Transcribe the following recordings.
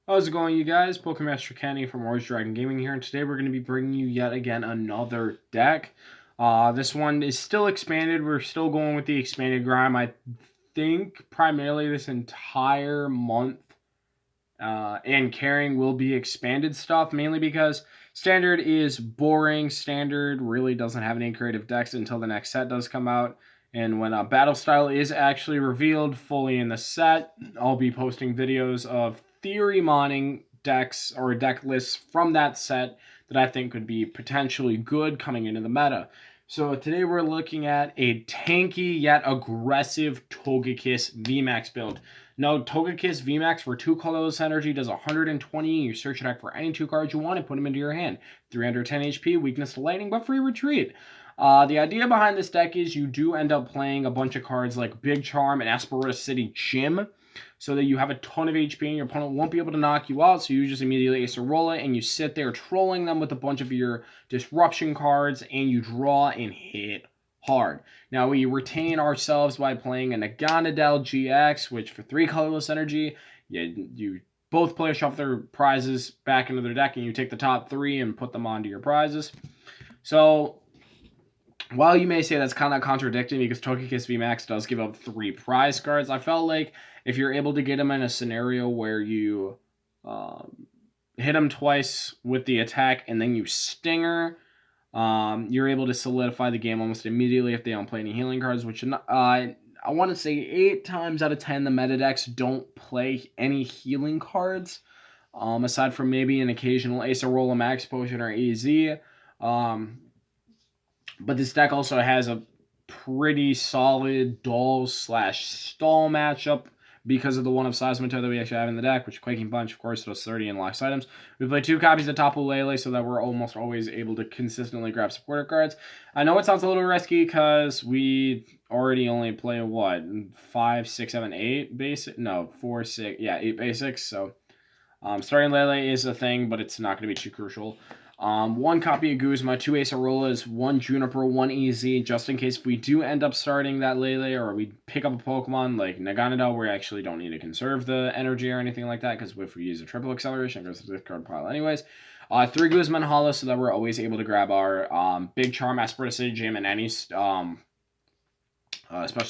How's it going, you guys? Pokemaster Kenny from Orange Dragon Gaming here, and today we're going to be bringing you yet again another deck. This one is still expanded. We're still going with the expanded grind. I think primarily this entire month and carrying will be expanded stuff, mainly because standard is boring. Standard really doesn't have any creative decks until the next set does come out. And when battle style is actually revealed fully in the set, I'll be posting videos of theory modding decks or deck lists from that set that I think could be potentially good coming into the meta. So today we're looking at a tanky yet aggressive Togekiss VMAX build. Now, Togekiss VMAX for 2 colorless energy does 120. You search deck for any 2 cards you want and put them into your hand. 310 HP, weakness to lightning, but free retreat. The idea behind this deck is you do end up playing a bunch of cards like Big Charm and Aspirita City Gym, so that you have a ton of HP and your opponent won't be able to knock you out, so you just immediately Acerola and you sit there trolling them with a bunch of your disruption cards and you draw and hit hard. Now we retain ourselves by playing a Naganadel GX, which for 3 colorless energy, you both players shuffle their prizes back into their deck and you take the top 3 and put them onto your prizes. So while you may say that's kind of contradicting because Togekiss VMAX does give up 3 prize cards, I felt like if you're able to get them in a scenario where you hit them twice with the attack and then you stinger, you're able to solidify the game almost immediately if they don't play any healing cards, which I want to say 8 times out of 10 the meta decks don't play any healing cards, aside from maybe an occasional Acerola Max Potion or AZ. But this deck also has a pretty solid Dull/Stall matchup because of the one of Seismitoad that we actually have in the deck, which Quaking Punch, of course, does 30 and locks items. We play 2 copies of Tapu Lele so that we're almost always able to consistently grab supporter cards. I know it sounds a little risky because we already only play, what, 5, 6, 7, 8 basic? No, 4, 6, yeah, 8 basics. So starting Lele is a thing, but it's not going to be too crucial. 1 copy of Guzma, 2 Acerolas, 1 Juniper, 1 EZ, just in case if we do end up starting that Lele or we pick up a Pokemon like Naganadel, we actually don't need to conserve the energy or anything like that, because if we use a triple acceleration, it goes to the discard pile anyways. 3 Guzman Hollow, so that we're always able to grab our Big Charm, Aspirita City Gym, and any special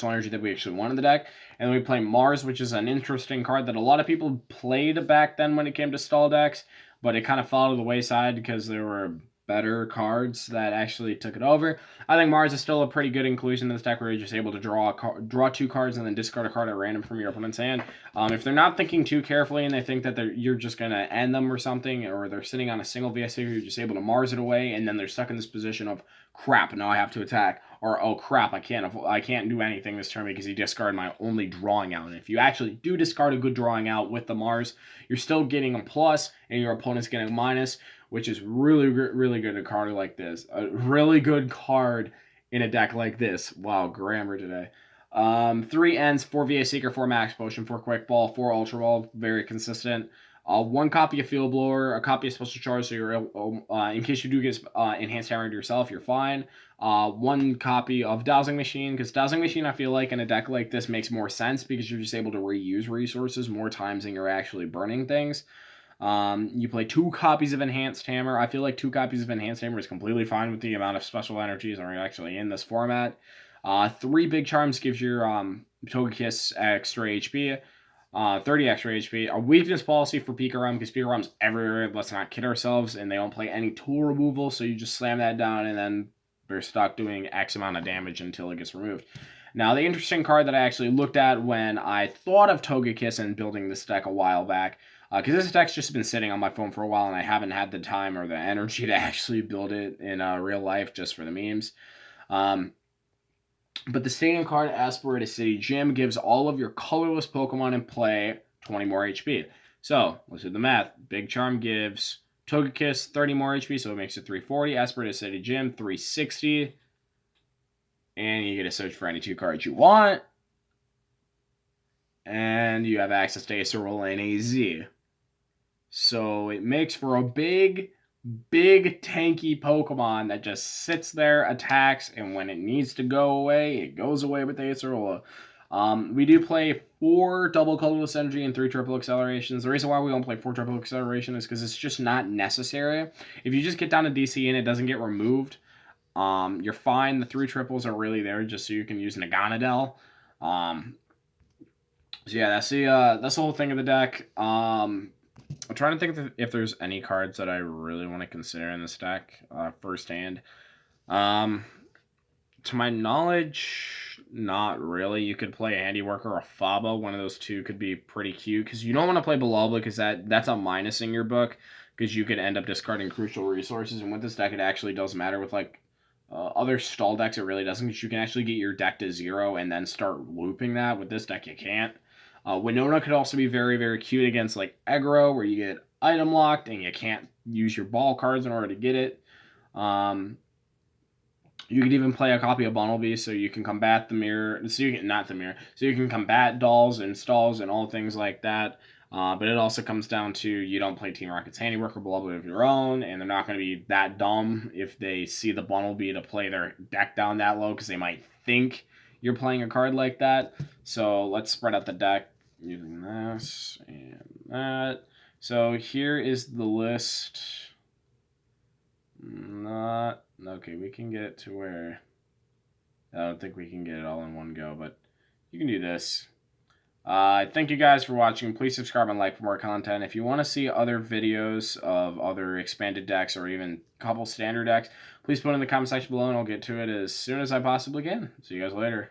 energy that we actually want in the deck. And then we play Mars, which is an interesting card that a lot of people played back then when it came to stall decks, but it kind of fell to the wayside because there were better cards that actually took it over. I think Mars is still a pretty good inclusion in this deck where you're just able to draw 2 cards and then discard a card at random from your opponent's hand. If they're not thinking too carefully and they think that you're just going to end them or something, or they're sitting on a single VS figure, you're just able to Mars it away, and then they're stuck in this position of, crap, now I have to attack, or oh crap, I can't do anything this turn because he discarded my only drawing out. And if you actually do discard a good drawing out with the Mars, you're still getting a plus and your opponent's getting a minus, which is really good in a card like this. A really good card in a deck like this. Wow, grammar today. 3 ends, 4 VA Seeker, 4 Max Potion, 4 Quick Ball, 4 Ultra Ball, very consistent. 1 copy of Field Blower, a copy of Special Charge, so you're in case you do get Enhanced Hammer to yourself, you're fine. 1 copy of Dowsing Machine, because Dowsing Machine, I feel like in a deck like this makes more sense because you're just able to reuse resources more times than you're actually burning things. You play 2 copies of Enhanced Hammer. I feel like 2 copies of Enhanced Hammer is completely fine with the amount of special energies that are actually in this format. 3 Big Charms gives your Togekiss extra HP. 30 extra HP. A weakness policy for Pikarom, because Pikarom's everywhere, let's not kid ourselves, and they don't play any tool removal, so you just slam that down and then they're stuck doing X amount of damage until it gets removed. Now, the interesting card that I actually looked at when I thought of Togekiss and building this deck a while back, because this deck's just been sitting on my phone for a while and I haven't had the time or the energy to actually build it in real life just for the memes. But the stadium card, Aspirita City Gym, gives all of your colorless Pokemon in play 20 more HP. So, let's do the math. Big Charm gives Togekiss 30 more HP, so it makes it 340. Aspirita City Gym, 360. And you get to search for any 2 cards you want. And you have access to Acerola and AZ. So it makes for a big tanky Pokemon that just sits there, attacks, and when it needs to go away, it goes away with the Acerola. We do play 4 double colorless energy and 3 triple accelerations. The reason why we don't play 4 triple acceleration is because it's just not necessary. If you just get down to DC and it doesn't get removed, you're fine. The 3 triples are really there just so you can use Naganadel. So yeah, that's the whole thing of the deck. I'm trying to think if there's any cards that I really want to consider in this deck firsthand. To my knowledge, not really. You could play a Handiwork or a Faba. One of those two could be pretty cute because you don't want to play Balobla because that's a minus in your book because you could end up discarding crucial resources. And with this deck, it actually does matter. With like other stall decks, it really doesn't because you can actually get your deck to 0 and then start looping that. With this deck, you can't. Winona could also be very, very cute against like Aggro, where you get item locked and you can't use your ball cards in order to get it. You could even play a copy of Bunnelby so you can combat the mirror. So you can, not the mirror. So you can combat dolls and stalls and all things like that. But it also comes down to you don't play Team Rocket's Handiwork or Bullbly of your own, and they're not going to be that dumb if they see the Bunnelby to play their deck down that low because they might think you're playing a card like that. So let's spread out the deck using this and that. So here is the list. Not okay. We can get it to where I don't think we can get it all in one go, but you can do this. Thank you guys for watching. Please subscribe and like for more content. If you want to see other videos of other expanded decks or even a couple standard decks, please put it in the comment section below and I'll get to it as soon as I possibly can. See you guys later.